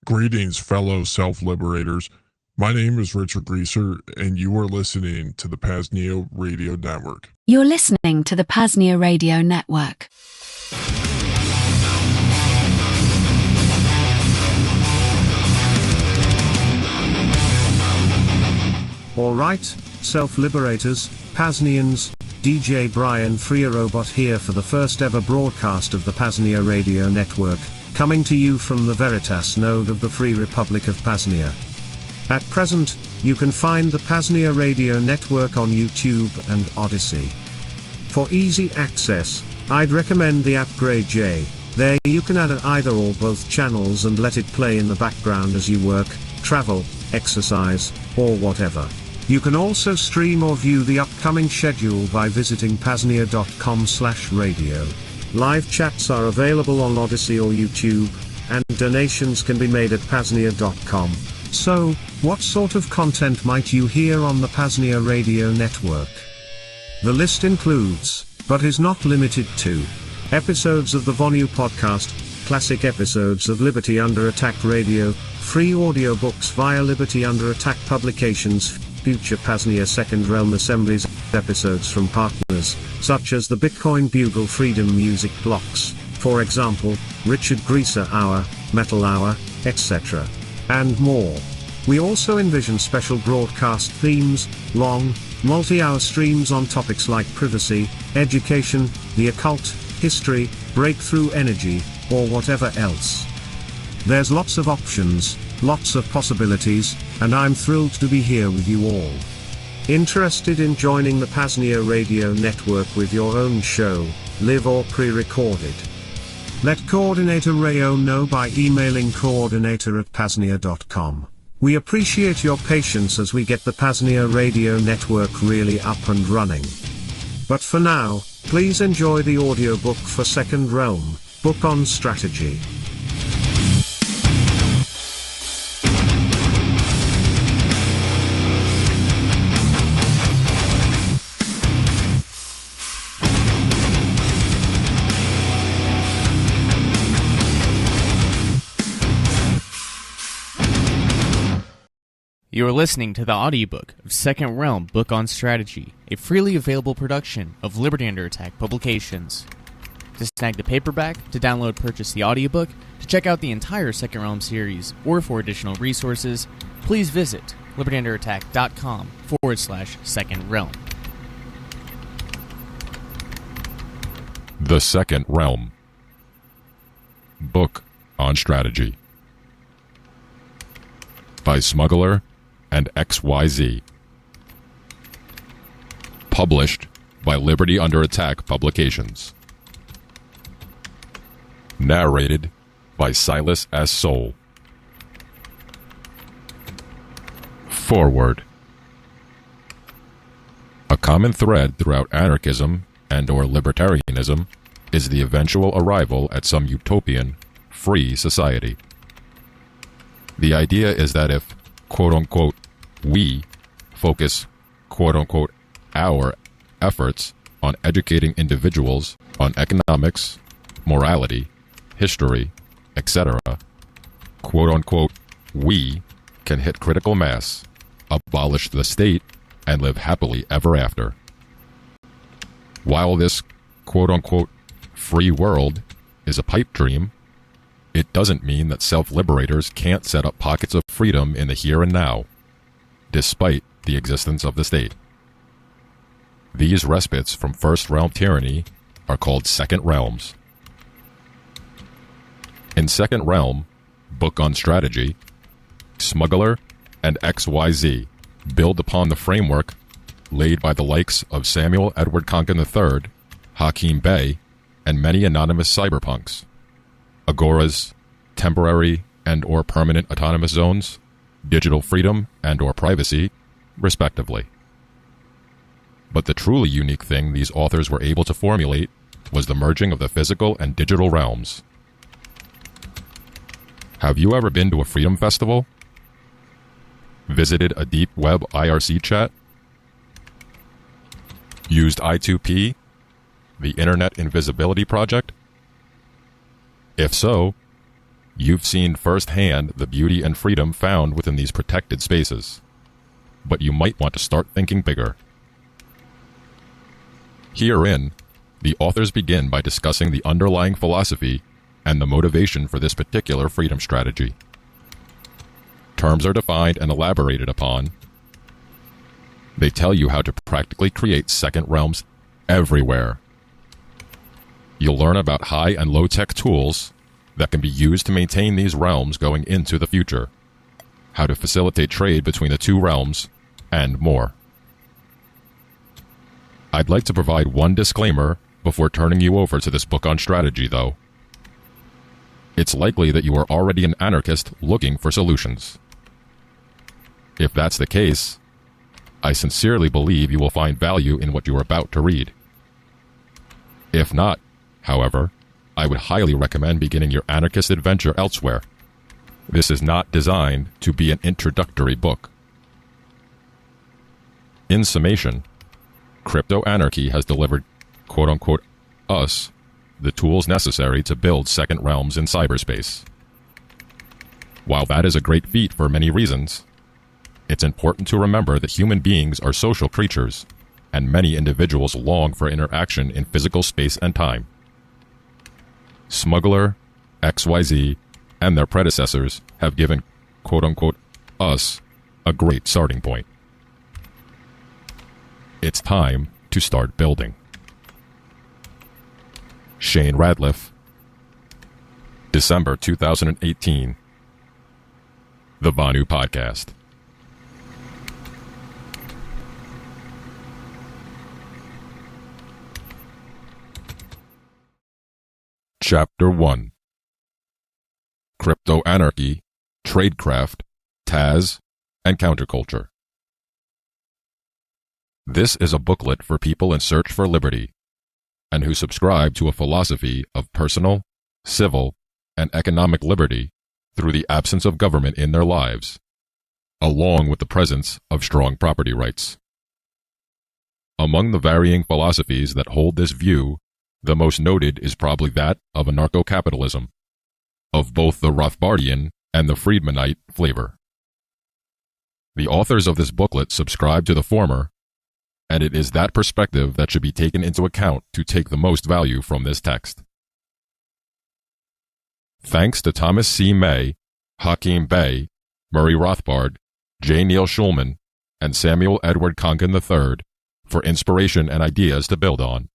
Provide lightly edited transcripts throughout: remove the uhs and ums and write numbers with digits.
Greetings, fellow self-liberators. My name is Richard Greaser, and you are listening to the PAZNIA Radio Network. You're listening to the PAZNIA Radio Network. Alright, self-liberators, PAZNIans, DJ Brian FreeRobot here for the first ever broadcast of the PAZNIA Radio Network, coming to you from the Veritas node of the Free Republic of PAZNIA. At present, you can find the PAZNIA Radio Network on YouTube and Odyssey. For easy access, I'd recommend the app Grey J. There you can add either or both channels and let it play in the background as you work, travel, exercise, or whatever. You can also stream or view the upcoming schedule by visiting paznia.com/radio. Live chats are available on Odyssey or YouTube, and donations can be made at paznia.com. So, what sort of content might you hear on the PAZNIA Radio Network? The list includes, but is not limited to, episodes of the Vonu podcast, classic episodes of Liberty Under Attack Radio, free audiobooks via Liberty Under Attack publications, future PAZNIA Second Realm Assemblies episodes from partners, such as the Bitcoin Bugle Freedom Music blocks, for example, Richard Greaser Hour, Metal Hour, etc. and more. We also envision special broadcast themes, long, multi-hour streams on topics like privacy, education, the occult, history, breakthrough energy, or whatever else. There's lots of options, lots of possibilities, and I'm thrilled to be here with you all. Interested in joining the PAZNIA Radio Network with your own show, live or pre-recorded? Let Coordinator Rayo know by emailing coordinator@paznia.com. We appreciate your patience as we get the PAZNIA Radio Network really up and running. But for now, please enjoy the audiobook for Second Realm, Book on Strategy. You are listening to the audiobook of Second Realm Book on Strategy, a freely available production of Liberty Under Attack Publications. To snag the paperback, to download purchase the audiobook, to check out the entire Second Realm series, or for additional resources, please visit libertyunderattack.com/Second Realm. The Second Realm Book on Strategy by Smuggler and XYZ. Published by Liberty Under Attack Publications. Narrated by Silas S. Soule. Foreword. A common thread throughout anarchism and/or libertarianism is the eventual arrival at some utopian, free society. The idea is that if, quote-unquote, we focus, quote-unquote, our efforts on educating individuals on economics, morality, history, etc., quote-unquote, we can hit critical mass, abolish the state, and live happily ever after. While this, quote-unquote, free world is a pipe dream, it doesn't mean that self-liberators can't set up pockets of freedom in the here and now, despite the existence of the state. These respites from First Realm tyranny are called Second Realms. In Second Realm, Book on Strategy, Smuggler and XYZ build upon the framework laid by the likes of Samuel Edward Konkin III, Hakeem Bey, and many anonymous cyberpunks. Agoras, temporary and/or permanent autonomous zones, digital freedom and/or privacy, respectively. But the truly unique thing these authors were able to formulate was the merging of the physical and digital realms. Have you ever been to a freedom festival? Visited a deep web IRC chat? Used I2P, the Internet Invisibility Project? If so, You've seen firsthand the beauty and freedom found within these protected spaces, but you might want to start thinking bigger. Herein, the authors begin by discussing the underlying philosophy and the motivation for this particular freedom strategy. Terms are defined and elaborated upon. They tell you how to practically create second realms everywhere. You'll learn about high and low-tech tools that can be used to maintain these realms going into the future, how to facilitate trade between the two realms, and more. I'd like to provide one disclaimer before turning you over to this book on strategy, though. It's likely that you are already an anarchist looking for solutions. If that's the case, I sincerely believe you will find value in what you are about to read. If not, however, I would highly recommend beginning your anarchist adventure elsewhere. This is not designed to be an introductory book. In summation, Crypto Anarchy has delivered, quote-unquote, us, the tools necessary to build second realms in cyberspace. While that is a great feat for many reasons, it's important to remember that human beings are social creatures, and many individuals long for interaction in physical space and time. Smuggler, XYZ, and their predecessors have given, quote-unquote, us, a great starting point. It's time to start building. Shane Radliff, December 2018. The Vonu Podcast. Chapter 1. Crypto Anarchy, Tradecraft, TAZ, and Counterculture. This is a booklet for people in search for liberty, and who subscribe to a philosophy of personal, civil, and economic liberty through the absence of government in their lives, along with the presence of strong property rights. Among the varying philosophies that hold this view, the most noted is probably that of anarcho-capitalism, of both the Rothbardian and the Friedmanite flavor. The authors of this booklet subscribe to the former, and it is that perspective that should be taken into account to take the most value from this text. Thanks to Thomas C. May, Hakeem Bey, Murray Rothbard, J. Neil Schulman, and Samuel Edward Kongan III for inspiration and ideas to build on.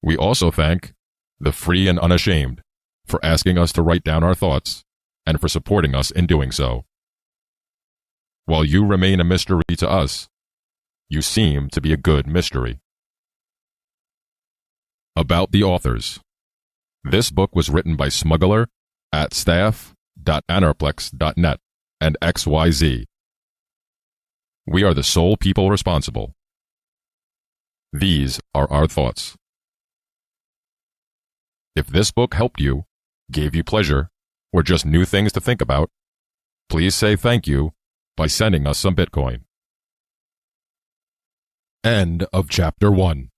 We also thank The Free and Unashamed for asking us to write down our thoughts and for supporting us in doing so. While you remain a mystery to us, you seem to be a good mystery. About the authors. This book was written by Smuggler at staff.anarplex.net and XYZ. We are the sole people responsible. These are our thoughts. If this book helped you, gave you pleasure, or just new things to think about, please say thank you by sending us some Bitcoin. End of Chapter 1.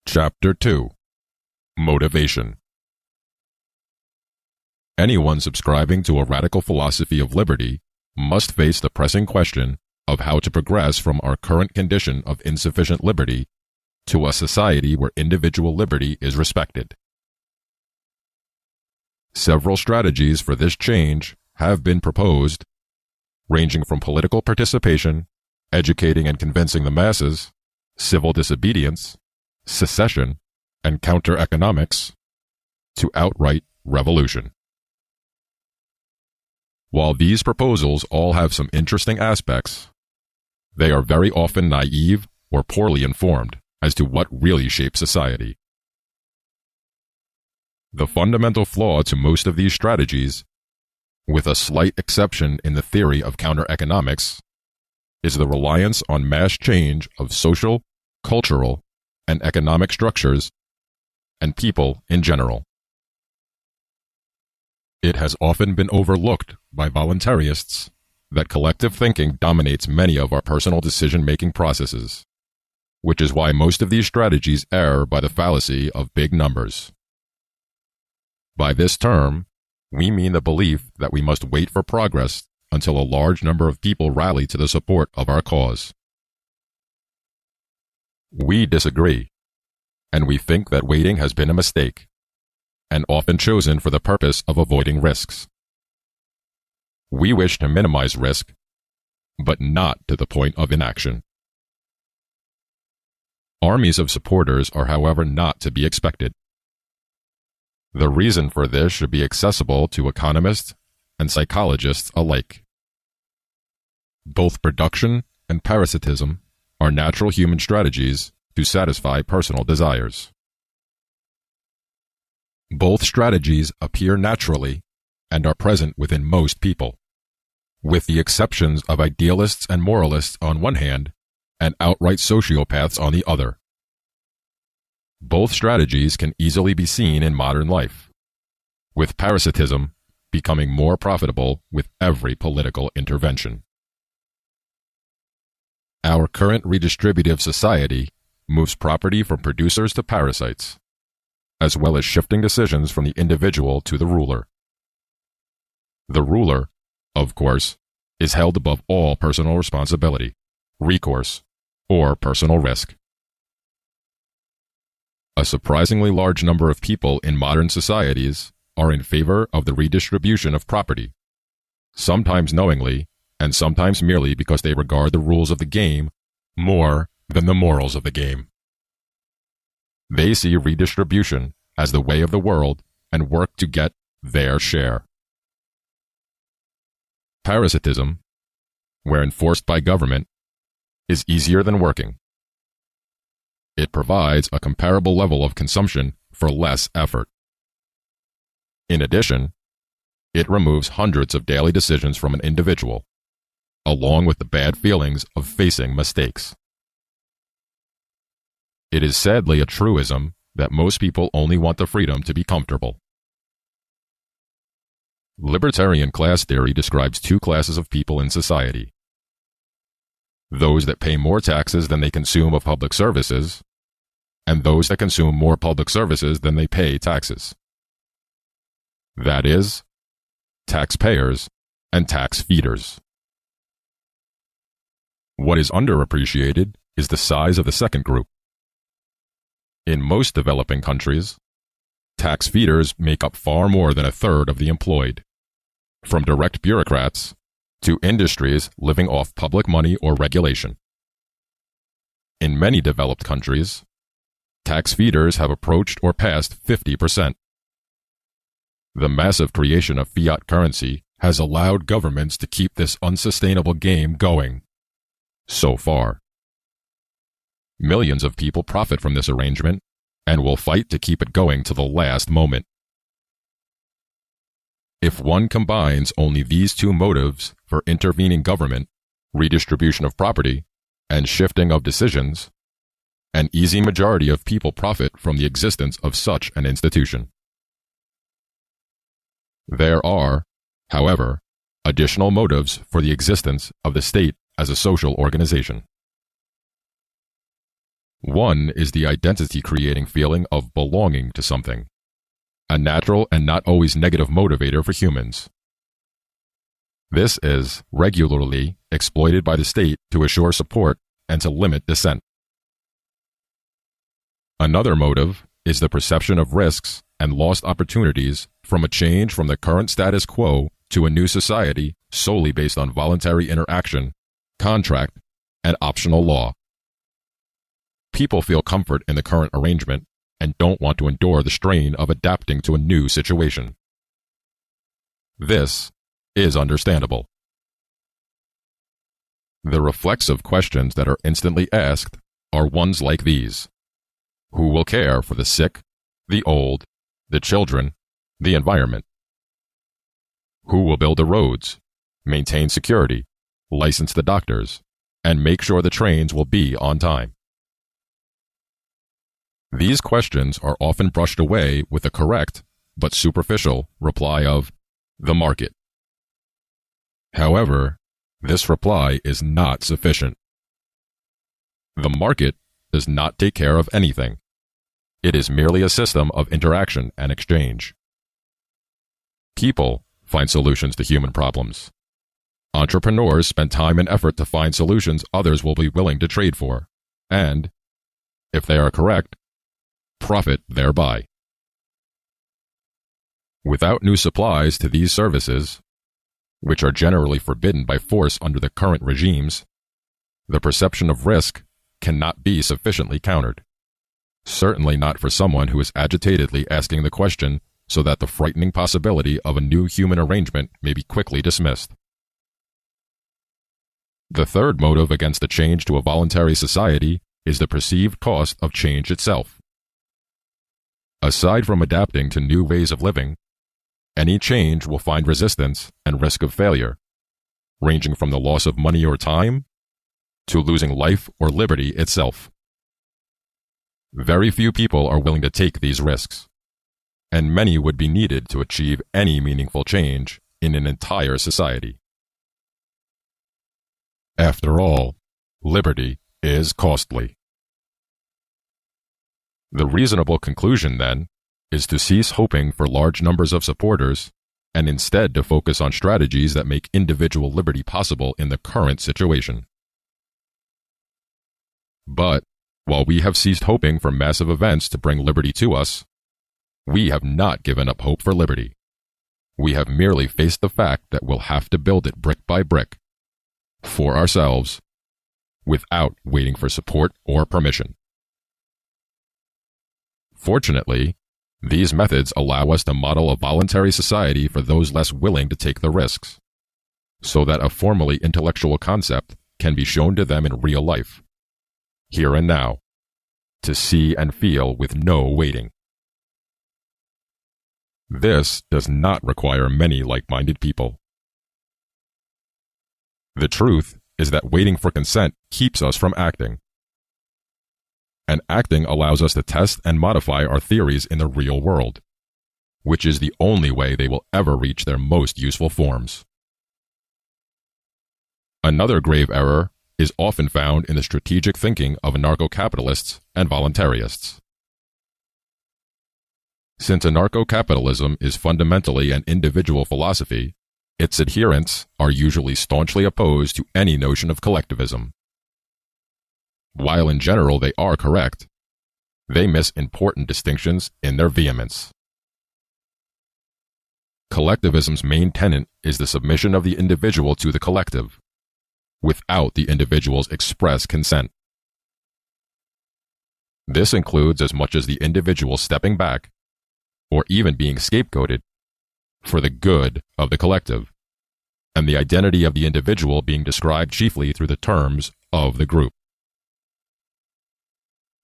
Chapter 2. Motivation. Anyone subscribing to a radical philosophy of liberty must face the pressing question of how to progress from our current condition of insufficient liberty to a society where individual liberty is respected. Several strategies for this change have been proposed, ranging from political participation, educating and convincing the masses, civil disobedience, secession, and counter-economics, to outright revolution. While these proposals all have some interesting aspects, they are very often naive or poorly informed as to what really shapes society. The fundamental flaw to most of these strategies, with a slight exception in the theory of counter-economics, is the reliance on mass change of social, cultural, and economic structures and people in general. It has often been overlooked by voluntarists that collective thinking dominates many of our personal decision-making processes, which is why most of these strategies err by the fallacy of big numbers. By this term, we mean the belief that we must wait for progress until a large number of people rally to the support of our cause. We disagree, and we think that waiting has been a mistake, and often chosen for the purpose of avoiding risks. We wish to minimize risk, but not to the point of inaction. Armies of supporters are, however, not to be expected. The reason for this should be accessible to economists and psychologists alike. Both production and parasitism are natural human strategies to satisfy personal desires. Both strategies appear naturally and are present within most people, with the exceptions of idealists and moralists on one hand and outright sociopaths on the other. Both strategies can easily be seen in modern life, with parasitism becoming more profitable with every political intervention. Our current redistributive society moves property from producers to parasites, as well as shifting decisions from the individual to the ruler. The ruler, of course, is held above all personal responsibility, recourse, or personal risk. A surprisingly large number of people in modern societies are in favor of the redistribution of property, sometimes knowingly and sometimes merely because they regard the rules of the game more than the morals of the game. They see redistribution as the way of the world and work to get their share. Parasitism, where enforced by government, is easier than working. It provides a comparable level of consumption for less effort. In addition, it removes hundreds of daily decisions from an individual, along with the bad feelings of facing mistakes. It is sadly a truism that most people only want the freedom to be comfortable. Libertarian class theory describes two classes of people in society: those that pay more taxes than they consume of public services, and those that consume more public services than they pay taxes. That is, taxpayers and tax feeders. What is underappreciated is the size of the second group. In most developing countries, tax feeders make up far more than a third of the employed, from direct bureaucrats to industries living off public money or regulation. In many developed countries, tax feeders have approached or passed 50%. The massive creation of fiat currency has allowed governments to keep this unsustainable game going. So far. Millions of people profit from this arrangement and will fight to keep it going to the last moment. If one combines only these two motives for intervening government, redistribution of property, and shifting of decisions, an easy majority of people profit from the existence of such an institution. There are, however, additional motives for the existence of the state as a social organization. One is the identity-creating feeling of belonging to something, a natural and not always negative motivator for humans. This is regularly exploited by the state to assure support and to limit dissent. Another motive is the perception of risks and lost opportunities from a change from the current status quo to a new society solely based on voluntary interaction, contract, and optional law. People feel comfort in the current arrangement and don't want to endure the strain of adapting to a new situation. This is understandable. The reflexive questions that are instantly asked are ones like these: who will care for the sick, the old, the children, the environment? Who will build the roads, maintain security, license the doctors, and make sure the trains will be on time? These questions are often brushed away with the correct, but superficial, reply of, the market. However, this reply is not sufficient. The market does not take care of anything. It is merely a system of interaction and exchange. People find solutions to human problems. Entrepreneurs spend time and effort to find solutions others will be willing to trade for, and, if they are correct, profit thereby. Without new supplies to these services, which are generally forbidden by force under the current regimes, the perception of risk cannot be sufficiently countered. Certainly not for someone who is agitatedly asking the question so that the frightening possibility of a new human arrangement may be quickly dismissed. The third motive against a change to a voluntary society is the perceived cost of change itself. Aside from adapting to new ways of living, any change will find resistance and risk of failure, ranging from the loss of money or time to losing life or liberty itself. Very few people are willing to take these risks, and many would be needed to achieve any meaningful change in an entire society. After all, liberty is costly. The reasonable conclusion, then, is to cease hoping for large numbers of supporters and instead to focus on strategies that make individual liberty possible in the current situation. But, while we have ceased hoping for massive events to bring liberty to us, we have not given up hope for liberty. We have merely faced the fact that we'll have to build it brick by brick, for ourselves, without waiting for support or permission. Fortunately, these methods allow us to model a voluntary society for those less willing to take the risks, so that a formally intellectual concept can be shown to them in real life, here and now, to see and feel with no waiting. This does not require many like-minded people. The truth is that waiting for consent keeps us from acting. And acting allows us to test and modify our theories in the real world, which is the only way they will ever reach their most useful forms. Another grave error is often found in the strategic thinking of anarcho-capitalists and voluntarists. Since anarcho-capitalism is fundamentally an individual philosophy, its adherents are usually staunchly opposed to any notion of collectivism. While in general they are correct, they miss important distinctions in their vehemence. Collectivism's main tenet is the submission of the individual to the collective, without the individual's express consent. This includes as much as the individual stepping back, or even being scapegoated, for the good of the collective, and the identity of the individual being described chiefly through the terms of the group.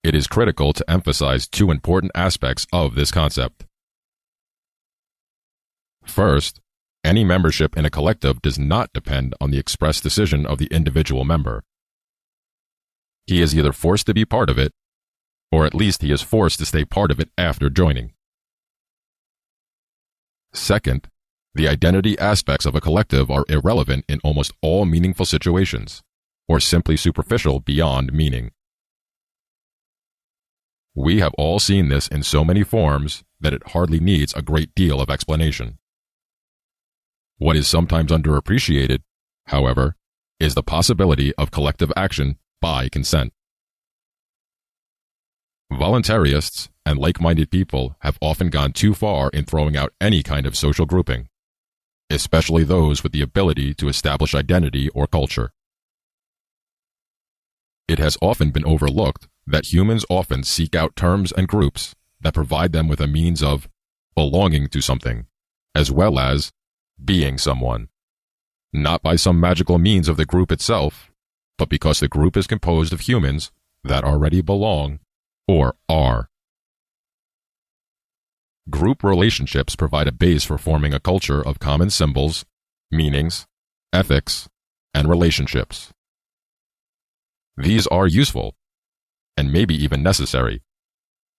It is critical to emphasize two important aspects of this concept. First, any membership in a collective does not depend on the express decision of the individual member. He is either forced to be part of it, or at least he is forced to stay part of it after joining. Second, the identity aspects of a collective are irrelevant in almost all meaningful situations, or simply superficial beyond meaning. We have all seen this in so many forms that it hardly needs a great deal of explanation. What is sometimes underappreciated, however, is the possibility of collective action by consent. Voluntarists and like-minded people have often gone too far in throwing out any kind of social grouping, especially those with the ability to establish identity or culture. It has often been overlooked that humans often seek out terms and groups that provide them with a means of belonging to something, as well as being someone, not by some magical means of the group itself, but because the group is composed of humans that already belong or are. Group relationships provide a base for forming a culture of common symbols, meanings, ethics, and relationships. These are useful, and maybe even necessary,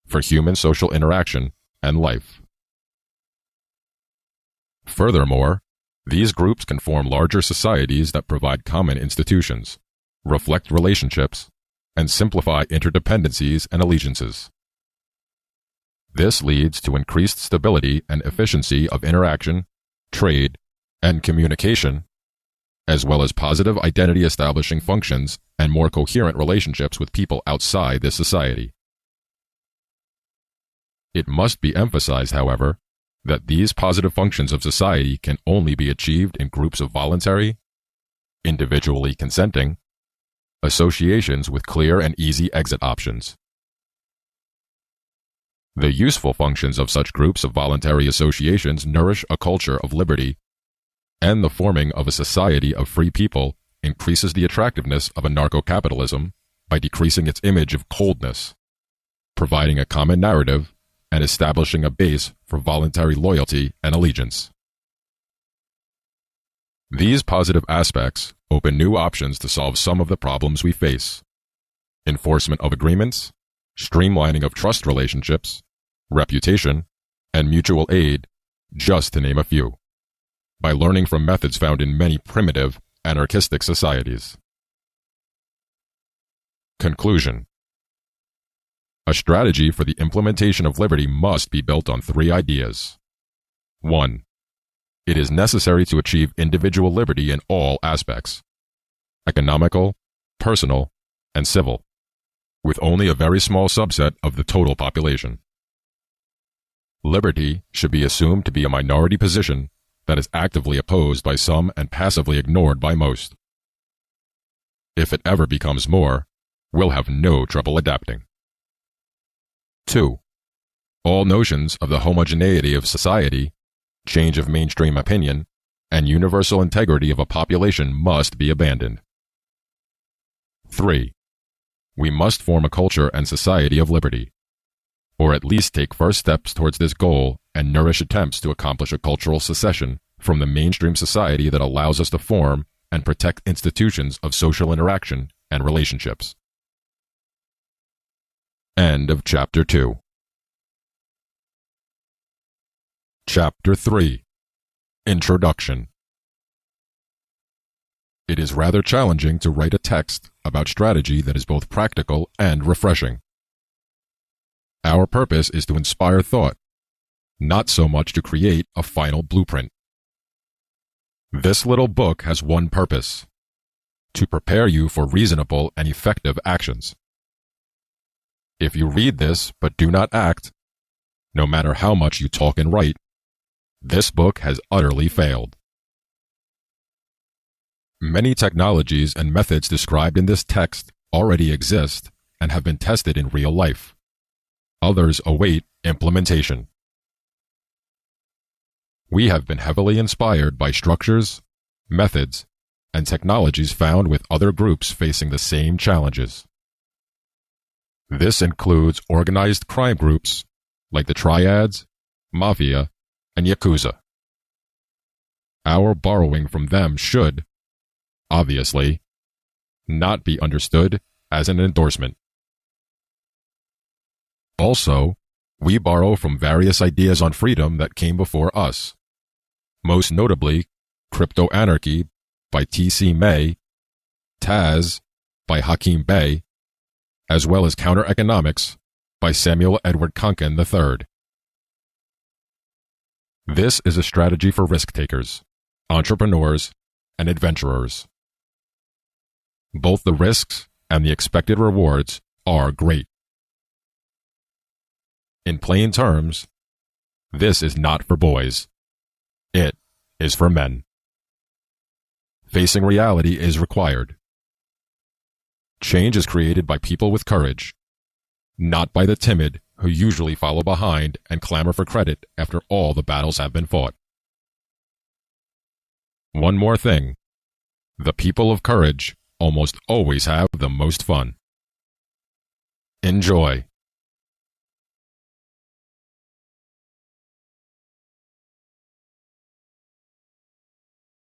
for human social interaction and life. Furthermore, these groups can form larger societies that provide common institutions, reflect relationships, and simplify interdependencies and allegiances. This leads to increased stability and efficiency of interaction, trade, and communication, as well as positive identity-establishing functions and more coherent relationships with people outside this society. It must be emphasized, however, that these positive functions of society can only be achieved in groups of voluntary, individually consenting, associations with clear and easy exit options. The useful functions of such groups of voluntary associations nourish a culture of liberty, and the forming of a society of free people increases the attractiveness of anarcho-capitalism by decreasing its image of coldness, providing a common narrative, and establishing a base for voluntary loyalty and allegiance. These positive aspects open new options to solve some of the problems we face: enforcement of agreements, streamlining of trust relationships, reputation, and mutual aid, just to name a few, by learning from methods found in many primitive, anarchistic societies. Conclusion. A strategy for the implementation of liberty must be built on three ideas. 1. It is necessary to achieve individual liberty in all aspects: economical, personal, and civil, with only a very small subset of the total population. Liberty should be assumed to be a minority position that is actively opposed by some and passively ignored by most. If it ever becomes more, we'll have no trouble adapting. 2. All notions of the homogeneity of society, change of mainstream opinion, and universal integrity of a population must be abandoned. 3. We must form a culture and society of liberty, or at least take first steps towards this goal and nourish attempts to accomplish a cultural secession from the mainstream society that allows us to form and protect institutions of social interaction and relationships. End of Chapter 2. Chapter 3. Introduction. It is rather challenging to write a text about strategy that is both practical and refreshing. Our purpose is to inspire thought, not so much to create a final blueprint. This little book has one purpose: to prepare you for reasonable and effective actions. If you read this but do not act, no matter how much you talk and write, this book has utterly failed. Many technologies and methods described in this text already exist and have been tested in real life. Others await implementation. We have been heavily inspired by structures, methods, and technologies found with other groups facing the same challenges. This includes organized crime groups like the Triads, Mafia, and Yakuza. Our borrowing from them should, obviously, not be understood as an endorsement. Also, we borrow from various ideas on freedom that came before us, most notably Crypto-Anarchy by T.C. May, Taz by Hakim Bey, as well as Counter-Economics by Samuel Edward Konkin III. This is a strategy for risk-takers, entrepreneurs, and adventurers. Both the risks and the expected rewards are great. In plain terms, this is not for boys. It is for men. Facing reality is required. Change is created by people with courage, not by the timid who usually follow behind and clamor for credit after all the battles have been fought. One more thing. The people of courage almost always have the most fun. Enjoy.